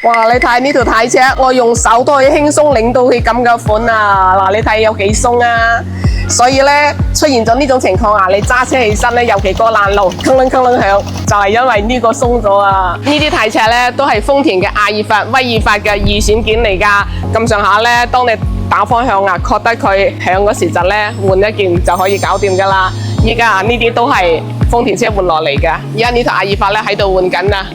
哇！你睇呢條軚車，我用手都可以輕鬆擰到佢咁嘅款啊！嗱，你睇有幾鬆啊！所以咧出現咗呢種情況啊，你揸車起身咧，尤其過爛路，鏗啷鏗啷響，就係因為呢個鬆咗啊！呢啲軚車咧都係豐田嘅阿爾法、威爾法嘅二選件嚟噶，咁上下咧，當你打方向啊，覺得佢響嗰時就咧換一件就可以搞掂噶啦。依家呢啲都係豐田車換落嚟嘅，而家呢台阿爾法咧喺度換緊啊！